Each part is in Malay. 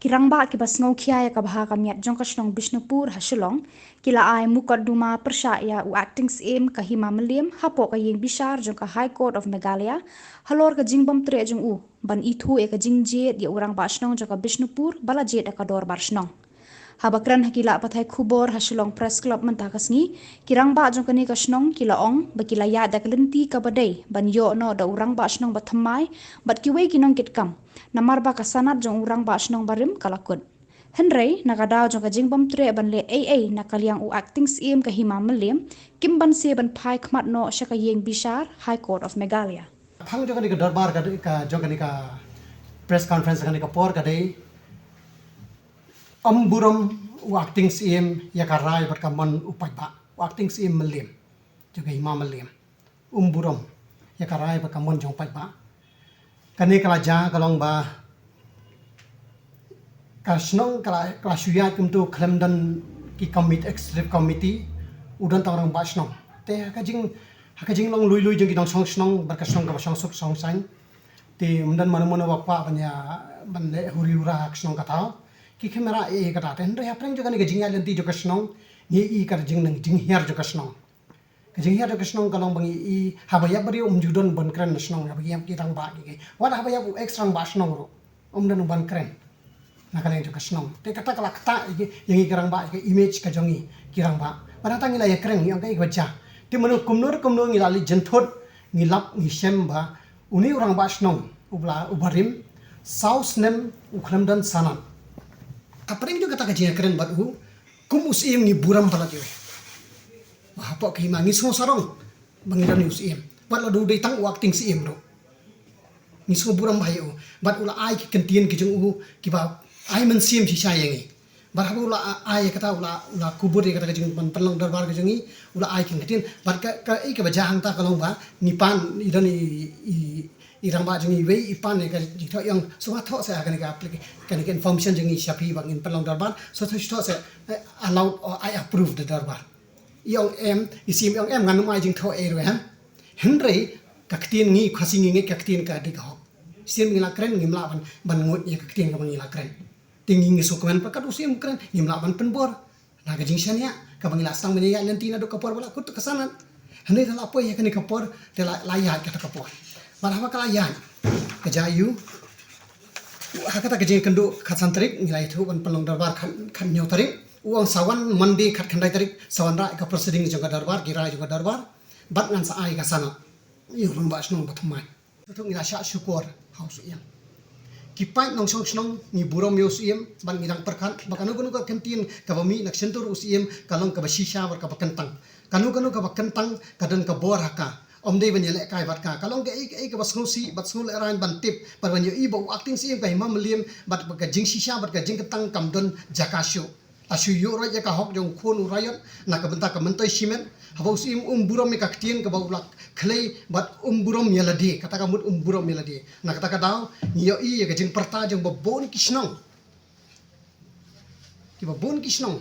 kirang ba ki bas ngau khia ya ka bha ka miat jong ka shnong Bishnupur hasulong kila ai mukadduma persha ya u acting sim ka hima meliam hapo ka yeng bishar jong ka High Court of Meghalaya halor ka jingbam tre jong u ban ithu e ka jingje ya urang ba shnong jong ka Bishnupur bala je ka dor bar shnong habakran hakila pathai khubor hasulong press club mentah kasngi kirang ba jong kani ka shnong kila ong bakila ya da kalenti ka badai ban yo no da urang ba shnong ba thamai bat ki we kinong kit kam namar ba ka sanat jong urang ba shnong barim kalakut Henry nakadaw jong ka jingbam tre ban le AA nakaliang u acting sim ka hima melim kim ban se ban phai khmat no shaka yeng bishar High Court of Meghalaya Thang jo kani ka darbar ka jo kani ka press conference kani ka por ka dei amburam acting sim ya ka rai bat ka man upai ba acting sim melim jo ka hima melim umburam ya ka rai bat ka man jong pai ba kani kala ja kalong ba kasnong kala shuya kum tu klemdan ki committee executive committee udan tang ba snong te hakajing long lui jeng ki dong song snong bar ka snong ka song sok song sain te umdan manu wakpa banya ban le huri ura snong ka tao ki kamera e ka ta ten re apreng jo kan ga jing ya lenti jo ka snong ni i ka jing nang jing her jo ka snong ka jing her jo ka snong ka long bang i habaya bari judon ban kren snong habaya ki tang ba ki wat habaya bu extra ba snong ro dan ban kren nakalen jo ka snong te kata kala kata yang i kirang ba ki image ka jongi kirang ba pada tang ila ya kren yang ka i baca ti manu kumnur ngilali jenthot ngilap ngisem ba uni orang ba snong ubla ubarim saus nem ukramdan sanan apring juga kata kajia keren bat u kum usim ni buram pala jo apa ki mangi so sarong bangiran ni usim bat la du dei tang acting sim ro ni so buram bayo bat ula ai ki kentien ki jung u ki ba ai man sim si sayangi bat habu ula ai kata ula kubur kata kajing pan pelong darbar kajengi ula ai kin kentien bat ka ai ka bajang ta kalong ba ni pan idan irang ba jengi we ipan ne ka jitho yang so tho sa kan ka aplik kan ka information jengi shapi bang in pelong darbar so tho sa allowed or I approve the darbar yang isim yang ngan mai jing tho e ro han henry ka ktien ngi khasi ngi ka ktien ka de ka sim ngi la kren ngi mla ban ngut ye ka ktien ka ngi la kren tinggi ngi so kan pa ka sim kren ngi mla ban penbor na ka jing shania ka bang la sang me ya lentina do ka por bala kut ka sanan henry la po ye kan ka por te la ya ka ka por marhaba kalayan kejayu hakata keje kendo khatsan tarik nilai thu ban pelong darbar khan nyaw tarik uang sawan mandi khat khandai tarik sawan ra ka proceeding jong darbar gira jong darbar bat ngan sa ai ka sana yung ba snong bathmai thu ngira sha syukur haus yang kipai nong song snong ni burom yo siem ban ngirang perkhan bakanu kanu ka kentin ka bami nak sentur usiem kalong ka basisha bar ka bakentang kanu ka bakentang kadan ka bor haka om dei ban yele kai bat ka kalong ke ai ka basnu si basnu le ran ban tip par ban yo i bo acting si ka hima meliam bat ka jing shisha bat ka jing ketang kamdon jakasyo asu yo ra ya ka hok jong khon urayot na ka benta ka mentoi simen habo sim burom me ka ktien ka ba ulak khlei bat burom yeladi kata ka mut burom yeladi na kata ka daw yo i ya ka jing perta jong ba bon kisnong ki ba bon kisnong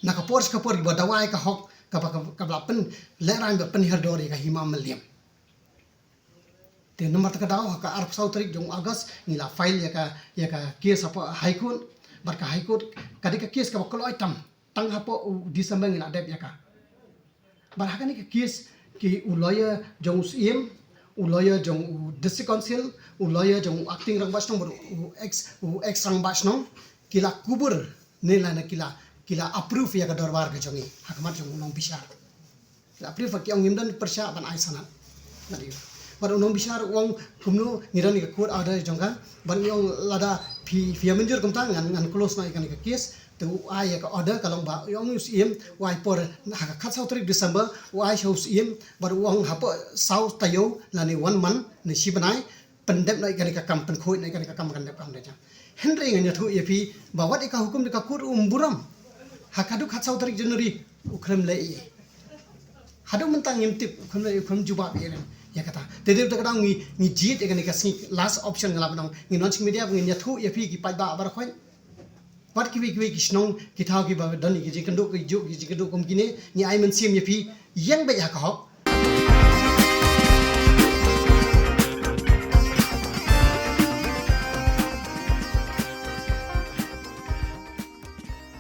na ka por ba dawai ka hok kabla pen lerang be pen herdori ka hima meliam te nomor ta daw ka arp sau tarik jong agas nila file ya ka case apa high court bar ka high court kadika case ka bakolo item tang hapo December ngila dep ya ka bar hakani ka case ki ulaya jong sim ulaya jong district council ulaya jong acting rang basnong ex rang basnong kila kubur nila na kila approve ya ka darbar ka jongi hakmat jong nong bishar kila approve ki ong imdan persya ban ai sana nadi bar nong bishar wong kumno ngiran ka court order jongka ban yong lada fi menjur kumtang ngan close na ikan ka case tu ai ka order kalong ba yong usim wai por haka khat sau tarik December wai show usim bar wong hapo sau tayo lani 1 month ni sibanai pendep na ikan ka kam pen khoi na ikan ka kam kan dep kam de henry nganya thu epi bawat ika hukum de ka court buram hakadu khatsau tarik January ukram le hadu mentang ngimtip ukram juba beren ya kata tedip ta kadang ni jit ekan ka sing last option ngala badang ni launching media ngin yathu epi ki pai ba bar khoi wat ki kisnong ki thau ki ba dan ki jikando ki jo ki jikando kom kine ni ai men sim epi yang ba ya ka hok